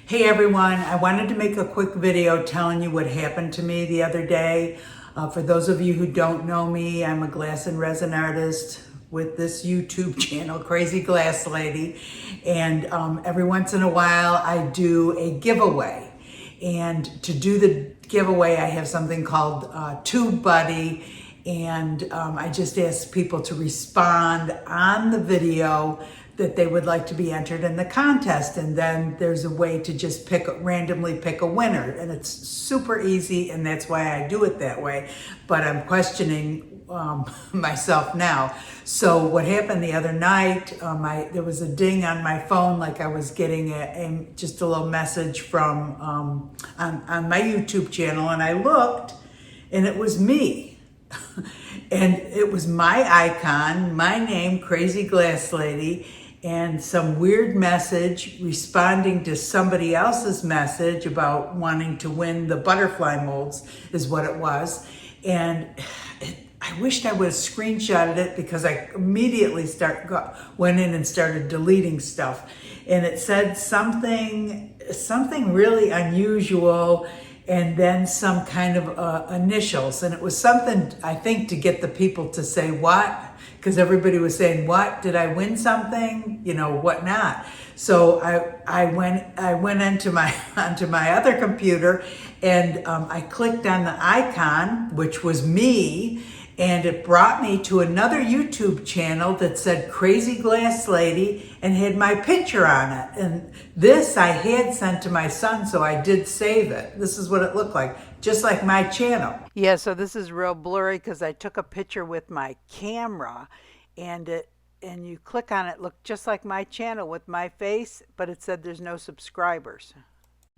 Hey everyone, I wanted to make a quick video telling you what happened to me the other day. For those of you who don't know me, I'm a glass and resin artist with this YouTube channel, Crazy Glass Lady. And every once in a while I do a giveaway. And to do the giveaway, I have something called TubeBuddy. And I just ask people to respond on the video that they would like to be entered in the contest. And then there's a way to just randomly pick a winner. And it's super easy, and that's why I do it that way. But I'm questioning myself now. So what happened the other night, there was a ding on my phone, like I was getting just a little message from on my YouTube channel, and I looked, and it was me. And it was my icon, my name, Crazy Glass Lady, and some weird message responding to somebody else's message about wanting to win the butterfly molds is what it was. And I wished I would have screenshotted it, because I immediately went in and started deleting stuff. And it said something really unusual, and then some kind of initials. And it was something, I think, to get the people to say what, because everybody was saying, what, did I win something? You know, what not? So I went onto my other computer, and I clicked on the icon, which was me, and it brought me to another YouTube channel that said Crazy Glass Lady and had my picture on it. And this I had sent to my son, so I did save it. This is what it looked like, just like my channel. Yeah, so this is real blurry because I took a picture with my camera, and you click on it, looked just like my channel with my face, but it said there's no subscribers.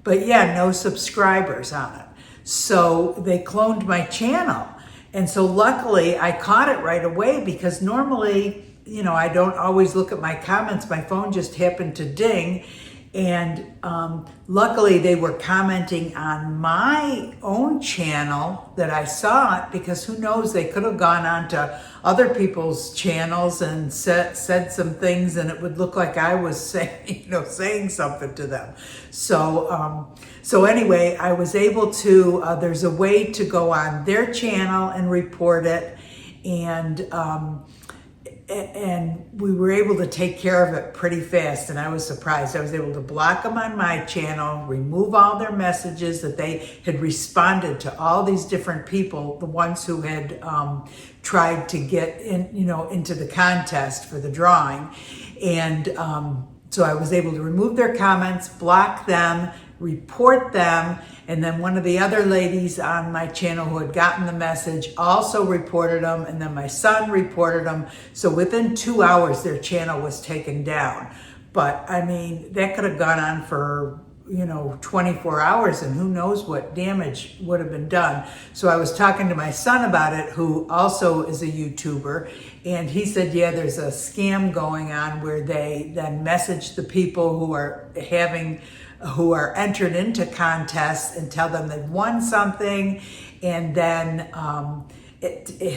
But yeah, no subscribers on it. So they cloned my channel. And so luckily I caught it right away, because normally, you know, I don't always look at my comments. My phone just happened to ding. And luckily they were commenting on my own channel that I saw it, because who knows, they could have gone on to other people's channels and said some things, and it would look like I was saying something to them. So anyway, I was able to, there's a way to go on their channel and report it. And we were able to take care of it pretty fast, and I was surprised. I was able to block them on my channel, remove all their messages that they had responded to all these different people, the ones who had tried to get into the contest for the drawing. And so I was able to remove their comments, block them, report them, and then one of the other ladies on my channel who had gotten the message also reported them, and then my son reported them. So within 2 hours, their channel was taken down. But I mean, that could have gone on for 24 hours, and who knows what damage would have been done. So I was talking to my son about it, who also is a YouTuber, and he said, yeah, there's a scam going on where they then message the people who are entered into contests and tell them they've won something, and then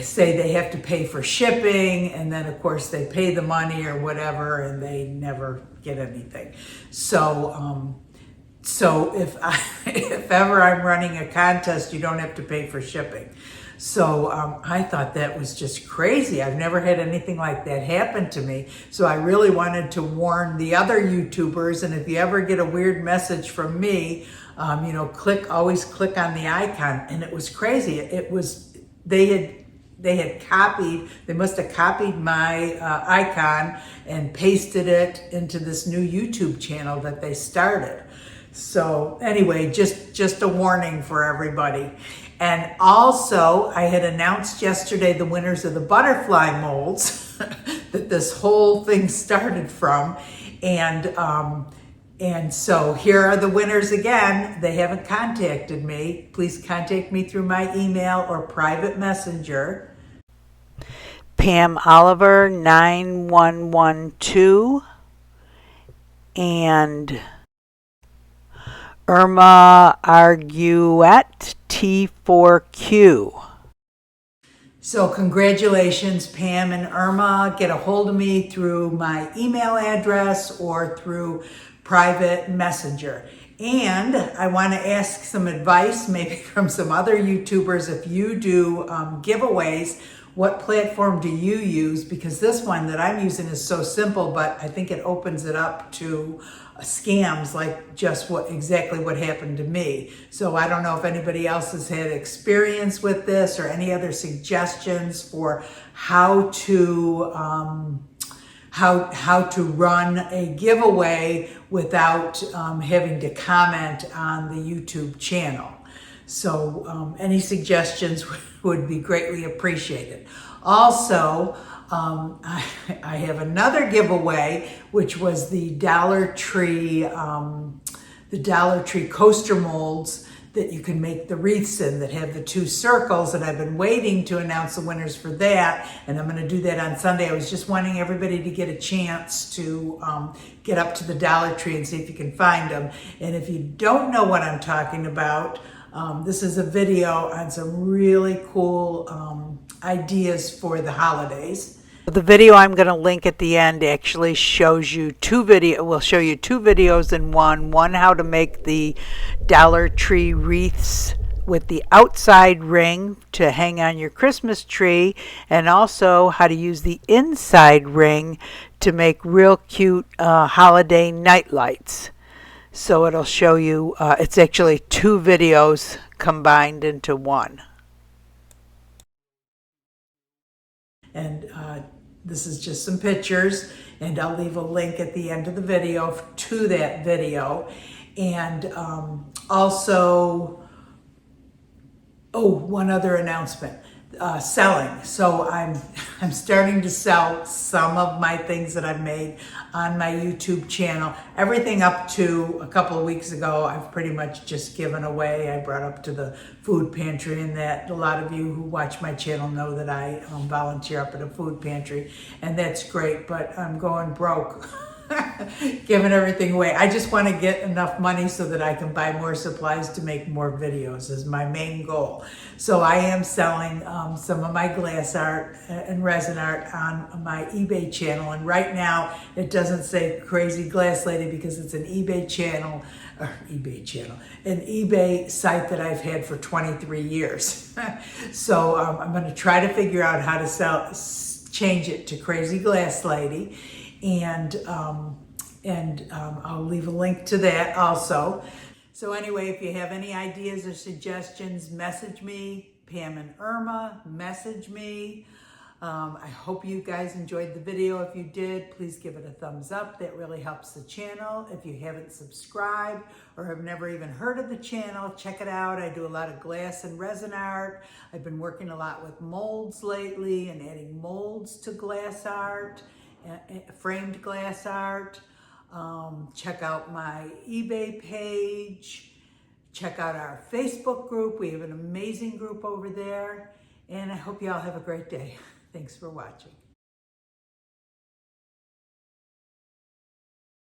say they have to pay for shipping, and then of course they pay the money or whatever, and they never get anything. So if ever I'm running a contest, you don't have to pay for shipping. So I thought that was just crazy. I've never had anything like that happen to me. So I really wanted to warn the other YouTubers, and if you ever get a weird message from me, always click on the icon. And it was crazy. They must have copied my icon and pasted it into this new YouTube channel that they started. So anyway, just a warning for everybody. And also, I had announced yesterday the winners of the butterfly molds that this whole thing started from. And so here are the winners again. They haven't contacted me. Please contact me through my email or private messenger. Pam Oliver 9112 and Irma Arguet T4Q. So congratulations, Pam and Irma. Get a hold of me through my email address or through private messenger. And I want to ask some advice, maybe from some other YouTubers. If you do giveaways, what platform do you use? Because this one that I'm using is so simple, but I think it opens it up to scams, like just exactly what happened to me. So I don't know if anybody else has had experience with this or any other suggestions for how to run a giveaway without having to comment on the YouTube channel. So any suggestions would be greatly appreciated. Also, I have another giveaway, which was the Dollar Tree coaster molds that you can make the wreaths in that have the 2 circles, and I've been waiting to announce the winners for that, and I'm going to do that on Sunday. I was just wanting everybody to get a chance to get up to the Dollar Tree and see if you can find them. And if you don't know what I'm talking about, this is a video on some really cool ideas for the holidays. The video I'm going to link at the end actually shows you will show you 2 videos in one. One, how to make the Dollar Tree wreaths with the outside ring to hang on your Christmas tree, and also how to use the inside ring to make real cute holiday night lights. So it'll show you, it's actually 2 videos combined into one. And this is just some pictures, and I'll leave a link at the end of the video to that video. And also, one other announcement. Selling. So I'm starting to sell some of my things that I've made on my YouTube channel. Everything up to a couple of weeks ago, I've pretty much just given away. I brought up to the food pantry, and that a lot of you who watch my channel know that I volunteer up at a food pantry, and that's great, but I'm going broke. Giving everything away. I just want to get enough money so that I can buy more supplies to make more videos is my main goal. So I am selling some of my glass art and resin art on my eBay channel, and right now it doesn't say Crazy Glass Lady because it's an eBay channel, an eBay site that I've had for 23 years. So I'm going to try to figure out how to change it to Crazy Glass Lady. And I'll leave a link to that also. So anyway, if you have any ideas or suggestions, message me. Pam and Irma, message me. I hope you guys enjoyed the video. If you did, please give it a thumbs up. That really helps the channel. If you haven't subscribed or have never even heard of the channel, check it out. I do a lot of glass and resin art. I've been working a lot with molds lately and adding molds to glass art. Framed glass art. Check out my eBay page. Check out our Facebook group. We have an amazing group over there. And I hope you all have a great day. Thanks for watching.